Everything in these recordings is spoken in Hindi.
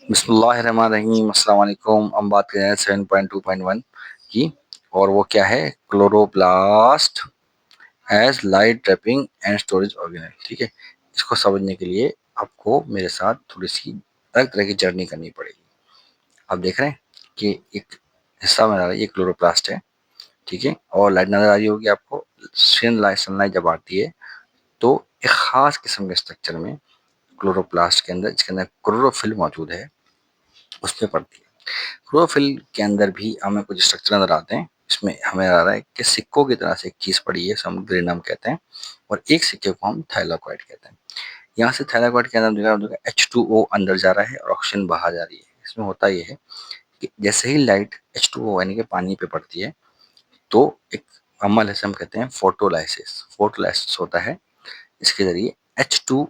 बिस्मिल्लाहिर्रहमानिर्रहीम अस्सलाम वालेकुम। हम बात कर रहे हैं 7.2.1 की, और वो क्या है, chloroplast as light trapping and storage organelle. ठीक है, इसको समझने के लिए आपको मेरे साथ थोड़ी सी अलग तरह की जर्नी करनी पड़ेगी। आप देख रहे हैं कि एक हिस्सा में आ रहा है, ये क्लोरोप्लास्ट है। ठीक है, और लाइट नजर आ रही होगी आपको। सनलाइट जब आती है तो एक खास किस्म के स्ट्रक्चर में क्लोरोप्लास्ट के अंदर, जिसके अंदर क्लोरोफिल मौजूद है, उसमें पड़ती है। क्लोरोफिल के अंदर भी हमें कुछ स्ट्रक्चर नजर आते हैं। इसमें हमें आ रहा है कि सिक्कों की तरह से एक चीज पड़ी है, ग्रेनम कहते हैं, और एक सिक्के को हम थैलाकोइड कहते हैं। यहाँ से थैलाकोइड के अंदर H2O अंदर जा रहा है और ऑक्सीजन बाहर जा रही है। इसमें होता यह है कि जैसे ही लाइट H2O यानी कि पानी पे पड़ती है तो एक अमल है, हम कहते हैं फोटोलाइसिस। फोटोलाइसिस होता है, इसके जरिए H2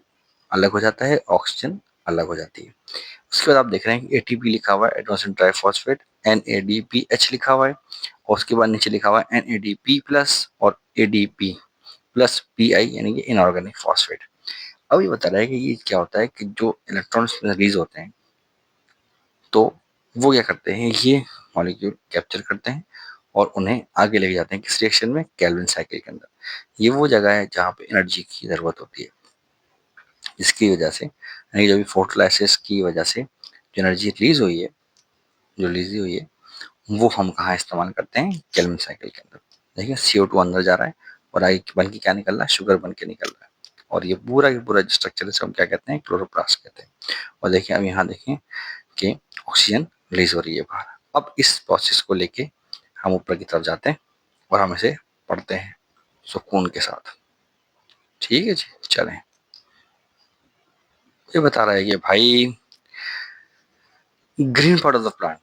अलग हो जाता है, ऑक्सीजन अलग हो जाती है। उसके बाद आप देख रहे हैं कि एटीपी लिखा हुआ है, एडेनोसिन ट्राइफॉस्फेट, NADPH लिखा हुआ है, और उसके बाद नीचे लिखा हुआ है NADP प्लस और ADP प्लस PI यानी कि इनऑर्गेनिक फॉस्फेट। अब ये बता रहा है कि ये क्या होता है कि जो इलेक्ट्रॉन्स रिलीज होते हैं तो वो क्या करते हैं, ये मॉलिक्यूल कैप्चर करते हैं और उन्हें आगे लेके जाते हैं किस रिएक्शन में, केल्विन साइकिल के अंदर। ये वो जगह है जहाँ पे एनर्जी की जरूरत होती है, जिसकी वजह से यानी जो भी फोटोलाइसिस की वजह से जो एनर्जी रिलीज हुई है, जो रिलीज हुई है, वो हम कहाँ इस्तेमाल करते हैं, केल्विन साइकिल के अंदर। देखिए CO2 अंदर जा रहा है और आगे बन के क्या निकल रहा है, शुगर बन के निकल रहा है। और ये पूरा का पूरा स्ट्रक्चर हम क्या कहते हैं, क्लोरोप्लास्ट कहते हैं। और देखिए अब यहाँ देखें कि ऑक्सीजन रिलीज हो रही है बाहर। अब इस प्रोसेस को लेके हम ऊपर की तरफ जाते हैं और हम इसे पढ़ते हैं सुकून के साथ। ठीक है जी, चलें। ये बता रहा है कि भाई green part of the plant,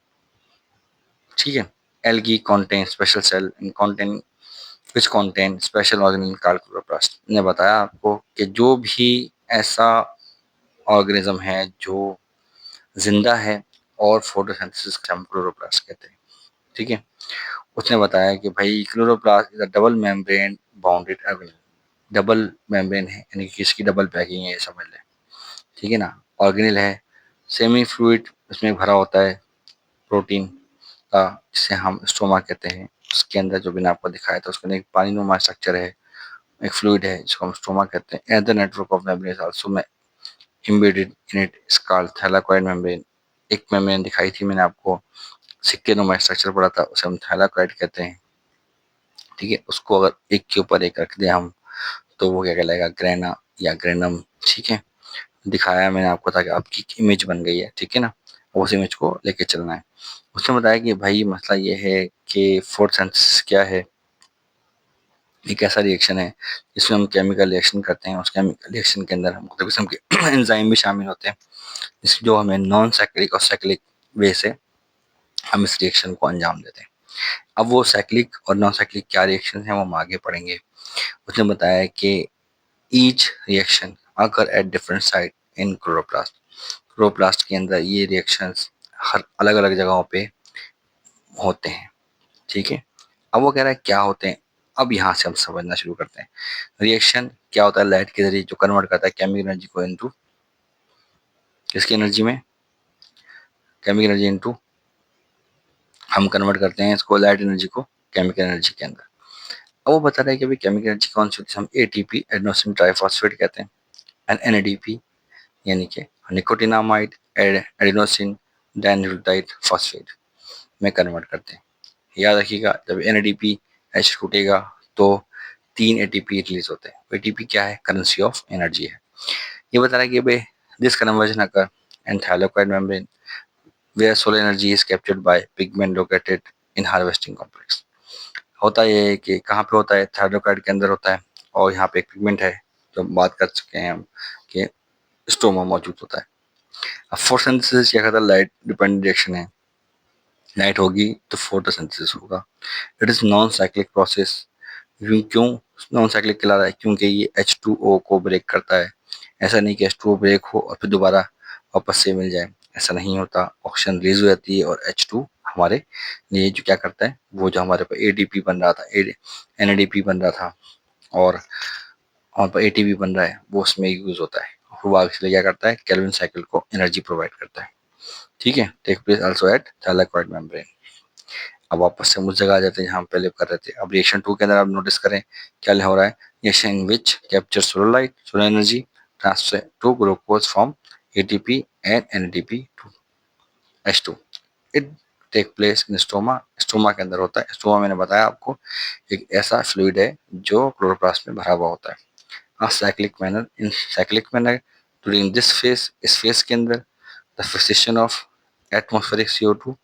ठीक है, algae contain special cell in contain which contain special organelle called chloroplast। ने बताया आपको कि जो भी ऐसा ऑर्गेनिज्म है जो जिंदा है और फोटोसिंथेसिस का हम क्लोरोप्लास्ट कहते हैं। ठीक है, उसने बताया कि भाई chloroplast is a double membrane bounded organelle. Double membrane है यानी कि इसकी डबल पैकिंग है, ये समझ लें। ठीक है ना, ऑर्गेनेल है, सेमी फ्लूइड उसमें भरा होता है प्रोटीन का, जिसे हम स्टोमा कहते हैं। उसके अंदर जो मैंने आपको दिखाया था उसके अंदर एक पानी नुमा स्ट्रक्चर है, एक फ्लूइड है जिसको हम स्टोमा कहते हैं। And the network of membrane also में embedded in it is called thylakoid membrane। एक मेम्ब्रेन दिखाई थी मैंने आपको, सिक्के नुमा स्ट्रक्चर पड़ा था, उसे हम थैलाकोइड कहते हैं। ठीक है, उसको अगर एक के ऊपर एक रख दें हम तो वो क्या कहलाएगा, ग्रेना या ग्रेनम। ठीक है, दिखाया मैंने आपको ताकि आपकी एक इमेज बन गई है। ठीक है ना, उस इमेज को लेके चलना है। उसने बताया कि भाई मसला ये है कि फोटोसिंथेसिस क्या है, एक ऐसा रिएक्शन है जिसमें हम केमिकल रिएक्शन करते हैं। उस केमिकल रिएक्शन के अंदर मुख्तलिफ किस्म के एंजाइम भी शामिल होते हैं, जो हमें नॉन साइक्लिक और साइक्लिक वे से हम इस रिएक्शन को अंजाम देते हैं। अब वो साइक्लिक और नॉन साइक्लिक क्या रिएक्शन है वो हम आगे पढ़ेंगे। उसने बताया कि ईच रिएक्शन अगर at different site in chloroplast, chloroplast के अंदर ये रिएक्शंस हर अलग अलग जगहों पे होते हैं। ठीक है, अब वो कह रहा है क्या होते हैं। अब यहाँ से हम समझना शुरू करते हैं। रिएक्शन क्या होता है, लाइट के जरिए जो कन्वर्ट करता है केमिकल एनर्जी को इनटू किसकी एनर्जी में, केमिकल एनर्जी इनटू, हम कन्वर्ट करते हैं इसको लाइट एनर्जी को केमिकल एनर्जी के अंदर। अब वो बता रहा है कि भाई केमिकल एनर्जी कौन सी होती है, हम ATP एडेनोसिन ट्राइफॉस्फेट कहते हैं, एंड NADP यानी कि निकोटिनामाइड एडेनोसिन डाइन्यूक्लियोटाइड फॉस्फेट में कन्वर्ट करते हैं। याद रखिएगा, जब NADP H टूटेगा तो 3 ATP रिलीज होते हैं। ATP क्या है, करेंसी ऑफ एनर्जी है। ये बता रहा है कि भाई this conversion occur and thylakoid membrane where solar energy is captured by pigment located in harvesting complex। होता ये है कि कहाँ पे होता है, थाइरोकाइड के अंदर होता है, और यहाँ पे एक पिगमेंट है जो बात कर चुके हैं हम कि स्टोमा मौजूद होता है। अब फोटोसिंथेसिस क्या कहता है, लाइट डिपेंडेंट रिएक्शन है, लाइट होगी तो फोटोसिंथेसिस होगा। It is non cyclic process. क्यों नॉन साइक्लिक कहला रहा है, क्योंकि ये H2O को ब्रेक करता है। ऐसा नहीं कि H2O ब्रेक हो और फिर दोबारा वापस से मिल जाए, ऐसा नहीं होता। ऑक्सीजन रिलीज हो जाती है और H2 हमारे लिए जो क्या करता है, वो जो हमारे पास ADP बन रहा था, NADP बन रहा था, और हमारे पास ATP बन रहा है, वो उसमें यूज होता है। वो इसलिए क्या करता है, केल्विन साइकिल को एनर्जी प्रोवाइड करता है। ठीक है, take place also at thylakoid membrane. अब वापस से उस जगह आ जाते हैं जहाँ हम पहले कर रहे थे। अब रिएक्शन 2 के अंदर आप नोटिस करें क्या हो रहा है, reaction which capture solar light, solar energy, transfer to glucose from ATP and NADP to H2। It take place in stoma, stoma के अंदर होता है। स्टोमा मैंने बताया आपको एक ऐसा फ्लूइड है जो क्लोरोप्लास्ट में भरा हुआ होता है। Cyclic manner, in cyclic manner during this phase, इस फेज के अंदर the fixation of atmospheric CO2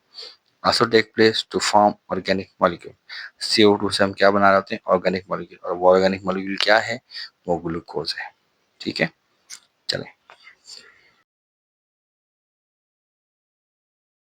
also take place to form organic molecule। CO2 से हम क्या बना रहे होते हैं, ऑर्गेनिक मॉलिक्यूल, और वो ऑर्गेनिक मॉलिक्यूल क्या है, वो ग्लूकोज है। ठीक है,